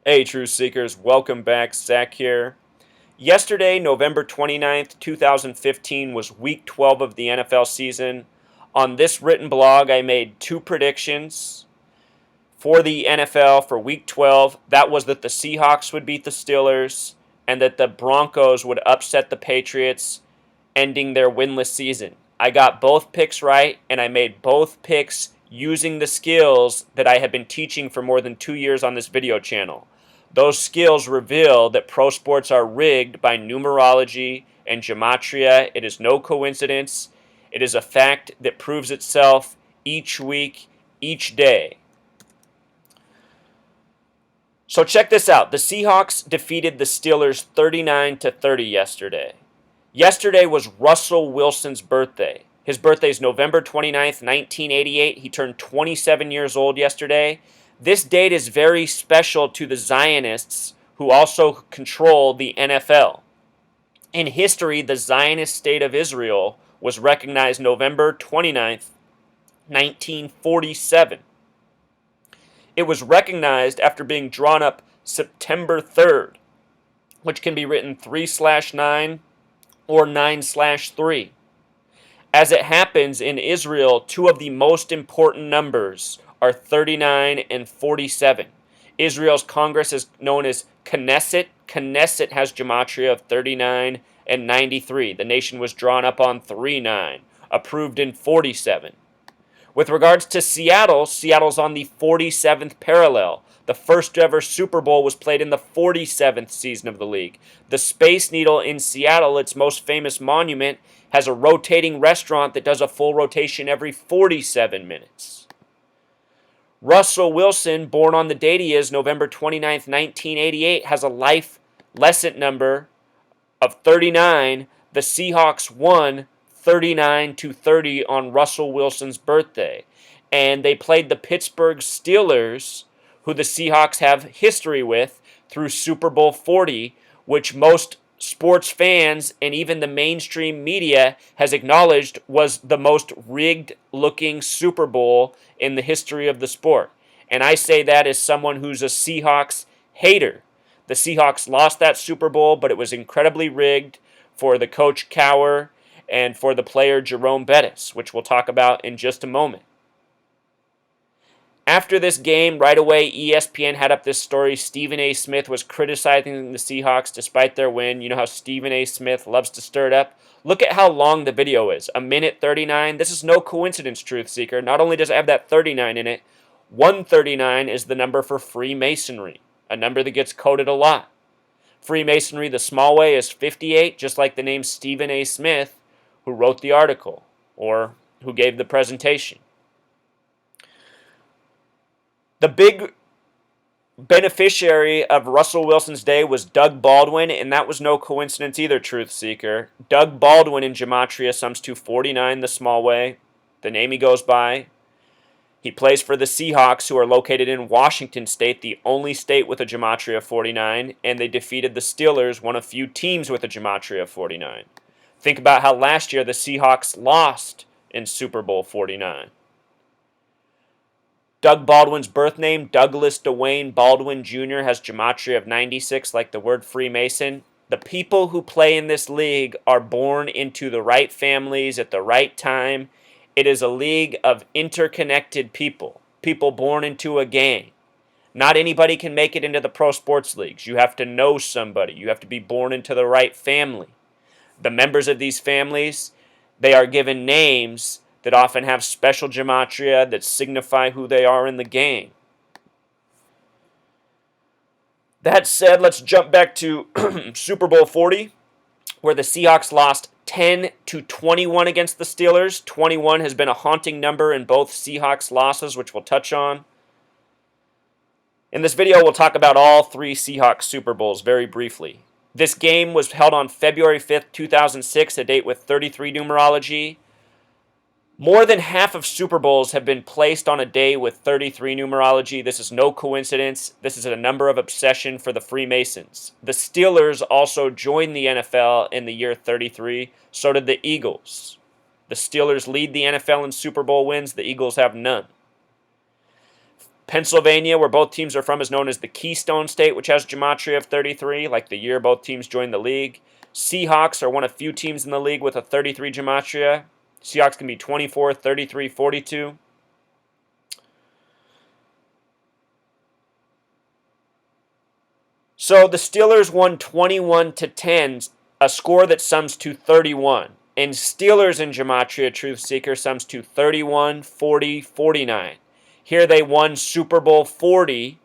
Hey, Truth Seekers, welcome back. Zach here. Yesterday, November 29th, 2015, was week 12 of the NFL season. On this written blog, I made two predictions for the NFL for week 12. That was that the Seahawks would beat the Steelers and that the Broncos would upset the Patriots, ending their winless season. I got both picks right, and I made both picks using the skills that I have been teaching for more than 2 years on this video channel. Those skills reveal that pro sports are rigged by numerology and gematria. It is no coincidence. It is a fact that proves itself each week, each day. So check this out. The Seahawks defeated the Steelers 39-30 yesterday. Yesterday was Russell Wilson's birthday. His birthday is November 29th, 1988. He turned 27 years old yesterday. This date is very special to the Zionists, who also control the NFL. In history, the Zionist state of Israel was recognized November 29th, 1947. It was recognized after being drawn up September 3rd, which can be written 3/9 or 9/3. As it happens in Israel, two of the most important numbers are 39 and 47. Israel's Congress is known as Knesset. Knesset has gematria of 39 and 93. The nation was drawn up on 39, approved in 47. With regards to Seattle, Seattle's on the 47th parallel. The first ever Super Bowl was played in the 47th season of the league. The Space Needle in Seattle, its most famous monument, has a rotating restaurant that does a full rotation every 47 minutes. Russell Wilson, born on the date he is, November 29th, 1988, has a life lesson number of 39. The Seahawks won 39-30 on Russell Wilson's birthday. And they played the Pittsburgh Steelers, who the Seahawks have history with, through Super Bowl 40, which most sports fans and even the mainstream media has acknowledged was the most rigged-looking Super Bowl in the history of the sport. And I say that as someone who's a Seahawks hater. The Seahawks lost that Super Bowl, but it was incredibly rigged for the coach Cowher and for the player Jerome Bettis, which we'll talk about in just a moment. After this game, right away, ESPN had up this story. Stephen A. Smith was criticizing the Seahawks despite their win. You know how Stephen A. Smith loves to stir it up? Look at how long the video is. 1:39. This is no coincidence, Truth Seeker. Not only does it have that 39 in it, 139 is the number for Freemasonry, a number that gets coded a lot. Freemasonry, the small way, is 58, just like the name Stephen A. Smith, who wrote the article or who gave the presentation. The big beneficiary of Russell Wilson's day was Doug Baldwin, and that was no coincidence either, Truth Seeker. Doug Baldwin in gematria sums to 49 the small way, the name he goes by. He plays for the Seahawks, who are located in Washington State, the only state with a gematria of 49, and they defeated the Steelers, one of few teams with a gematria of 49. Think about how last year the Seahawks lost in Super Bowl 49. Doug Baldwin's birth name, Douglas Dwayne Baldwin Jr., has gematria of 96, like the word Freemason. The people who play in this league are born into the right families at the right time. It is a league of interconnected people, people born into a gang. Not anybody can make it into the pro sports leagues. You have to know somebody. You have to be born into the right family. The members of these families, they are given names that often have special gematria that signify who they are in the game. That said, let's jump back to Super Bowl 40, where the Seahawks lost 10-21 against the Steelers. 21 has been a haunting number in both Seahawks losses, which we'll touch on. In this video, we'll talk about all three Seahawks Super Bowls very briefly. This game was held on February 5th, 2006, a date with 33 numerology. More than half of Super Bowls have been placed on a day with 33 numerology. This is no coincidence. This is a number of obsession for the Freemasons. The Steelers also joined the NFL in the year 33. So did the Eagles. The Steelers lead the NFL in Super Bowl wins. The Eagles have none. Pennsylvania, where both teams are from, is known as the Keystone State, which has gematria of 33, like the year both teams joined the league. Seahawks are one of few teams in the league with a 33 gematria. Seahawks can be 24, 33, 42. So the Steelers won 21-10, a score that sums to 31. And Steelers in gematria, Truth Seeker, sums to 31, 40, 49. Here they won Super Bowl 40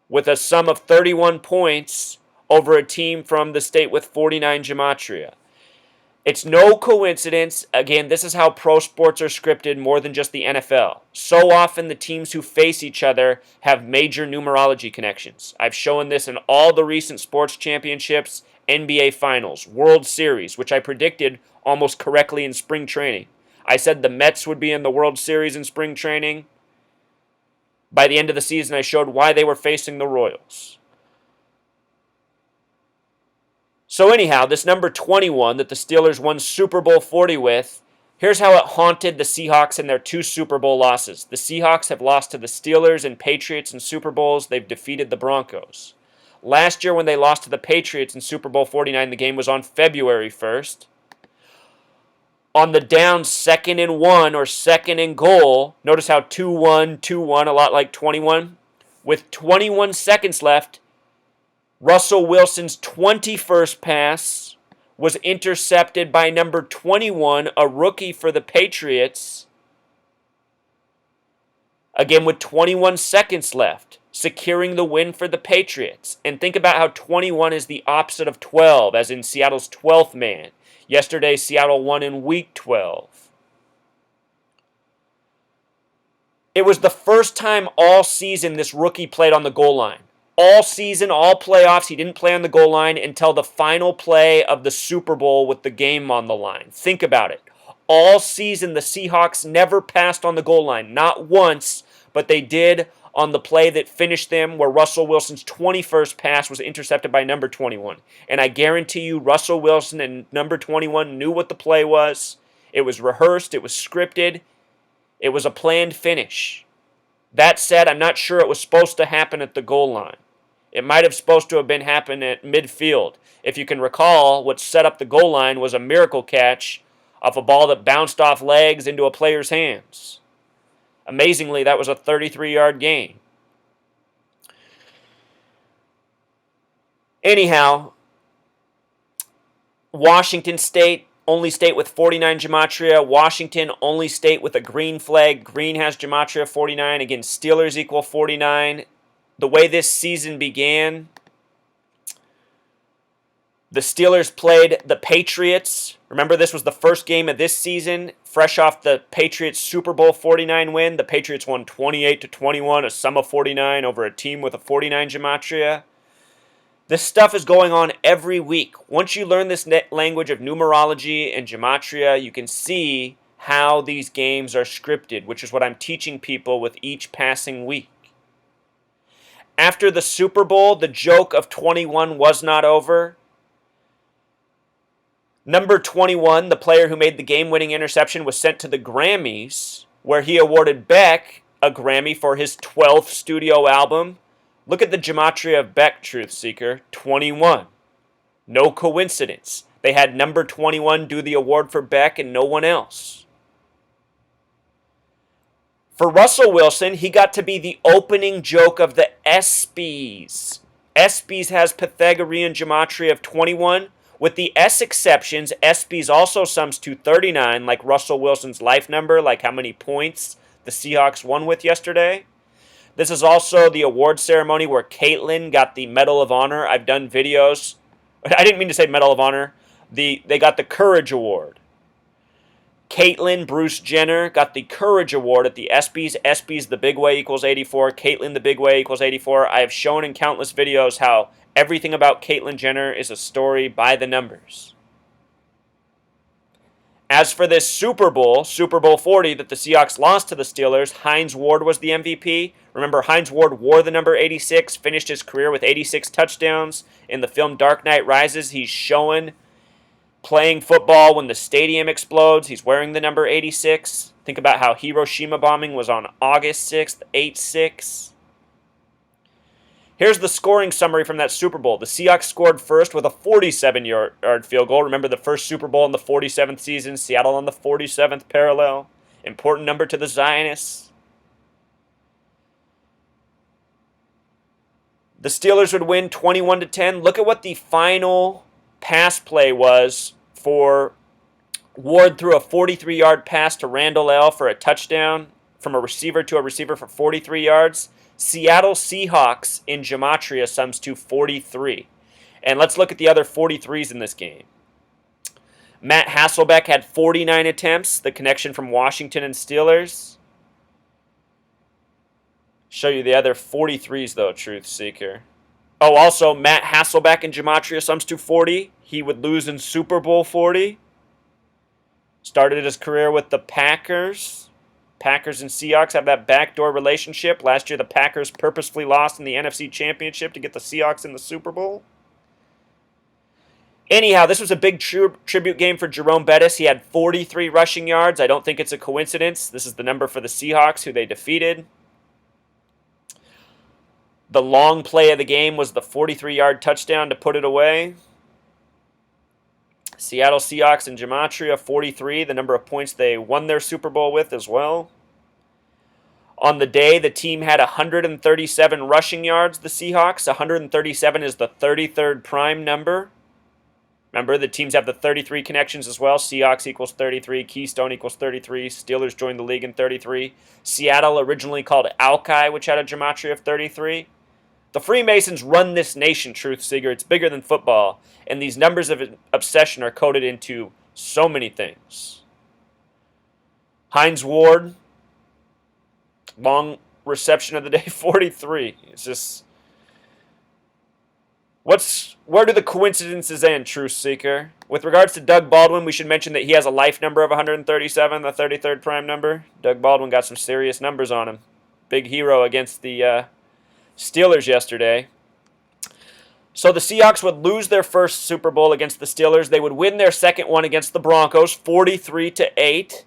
with a sum of 31 points over a team from the state with 49 gematria. It's no coincidence. Again, this is how pro sports are scripted more than just the NFL. So often the teams who face each other have major numerology connections. I've shown this in all the recent sports championships, NBA Finals, World Series, which I predicted almost correctly in spring training. I said the Mets would be in the World Series in spring training. By the end of the season, I showed why they were facing the Royals. So anyhow, this number 21 that the Steelers won Super Bowl 40 with, here's how it haunted the Seahawks in their 2 Super Bowl losses. The Seahawks have lost to the Steelers and Patriots in Super Bowls. They've defeated the Broncos. Last year when they lost to the Patriots in Super Bowl 49, the game was on February 1st. On the down 2nd and 1 or 2nd and goal, notice how 2-1, 2-1, a lot like 21. With 21 seconds left, Russell Wilson's 21st pass was intercepted by number 21, a rookie for the Patriots. Again, with 21 seconds left, securing the win for the Patriots. And think about how 21 is the opposite of 12, as in Seattle's 12th man. Yesterday, Seattle won in Week 12. It was the first time all season this rookie played on the goal line. All season, all playoffs, he didn't play on the goal line until the final play of the Super Bowl with the game on the line. Think about it. All season, the Seahawks never passed on the goal line. Not once, but they did on the play that finished them, where Russell Wilson's 21st pass was intercepted by number 21. And I guarantee you, Russell Wilson and number 21 knew what the play was. It was rehearsed. It was scripted. It was a planned finish. That said, I'm not sure it was supposed to happen at the goal line. It might have supposed to have been happen at midfield. If you can recall, what set up the goal line was a miracle catch off a ball that bounced off legs into a player's hands. Amazingly, that was a 33-yard gain. Anyhow, Washington State, only state with 49 gematria. Washington, only state with a green flag. Green has gematria 49. Again, Steelers equal 49. The way this season began, the Steelers played the Patriots. Remember, this was the first game of this season, fresh off the Patriots Super Bowl 49 win. The Patriots won 28-21, a sum of 49 over a team with a 49 gematria. This stuff is going on every week. Once you learn this language of numerology and gematria, you can see how these games are scripted, which is what I'm teaching people with each passing week. After the Super Bowl, the joke of 21 was not over. Number 21, the player who made the game-winning interception, was sent to the Grammys, where he awarded Beck a Grammy for his 12th studio album. Look at the gematria of Beck, Truth Seeker, 21. No coincidence. They had number 21 do the award for Beck and no one else. For Russell Wilson, he got to be the opening joke of the ESPYs. ESPYs has Pythagorean gematria of 21. With the S exceptions, ESPYs also sums to 39, like Russell Wilson's life number, like how many points the Seahawks won with yesterday. This is also the award ceremony where Caitlyn got the Medal of Honor. I've done videos. I didn't mean to say Medal of Honor. They got the Courage Award. Caitlyn Bruce Jenner got the Courage Award at the ESPYs. ESPYs, the big way equals 84. Caitlyn, the big way equals 84. I have shown in countless videos how everything about Caitlyn Jenner is a story by the numbers. As for this Super Bowl 40, that the Seahawks lost to the Steelers, Hines Ward was the MVP. Remember, Hines Ward wore the number 86, finished his career with 86 touchdowns. In the film Dark Knight Rises, he's shown playing football when the stadium explodes. He's wearing the number 86. Think about how Hiroshima bombing was on August 6th, 8-6. Here's the scoring summary from that Super Bowl. The Seahawks scored first with a 47-yard field goal. Remember the first Super Bowl in the 47th season, Seattle on the 47th parallel. Important number to the Zionists. The Steelers would win 21-10. Look at what the final pass play was for Ward. Threw a 43-yard pass to Randall L. for a touchdown from a receiver to a receiver for 43 yards. Seattle Seahawks in gematria sums to 43. And let's look at the other 43s in this game. Matt Hasselbeck had 49 attempts, the connection from Washington and Steelers. Show you the other 43s though, Truth Seeker. Oh, also Matt Hasselbeck in gematria sums to 40. He would lose in Super Bowl 40. Started his career with the Packers. Packers and Seahawks have that backdoor relationship. Last year, the Packers purposefully lost in the NFC Championship to get the Seahawks in the Super Bowl. Anyhow, this was a big tribute game for Jerome Bettis. He had 43 rushing yards. I don't think it's a coincidence. This is the number for the Seahawks, who they defeated. The long play of the game was the 43-yard touchdown to put it away. Seattle Seahawks in gematria, 43, the number of points they won their Super Bowl with as well. On the day, the team had 137 rushing yards, the Seahawks. 137 is the 33rd prime number. Remember, the teams have the 33 connections as well. Seahawks equals 33, Keystone equals 33, Steelers joined the league in 33. Seattle, originally called Alki, which had a gematria of 33. The Freemasons run this nation, Truth Seeker. It's bigger than football. And these numbers of obsession are coded into so many things. Hines Ward, long reception of the day, 43. It's just, where do the coincidences end, Truth Seeker? With regards to Doug Baldwin, we should mention that he has a life number of 137, the 33rd prime number. Doug Baldwin got some serious numbers on him. Big hero against the Steelers yesterday. So the Seahawks would lose their first Super Bowl against the Steelers. They would win their second one against the Broncos, 43-8.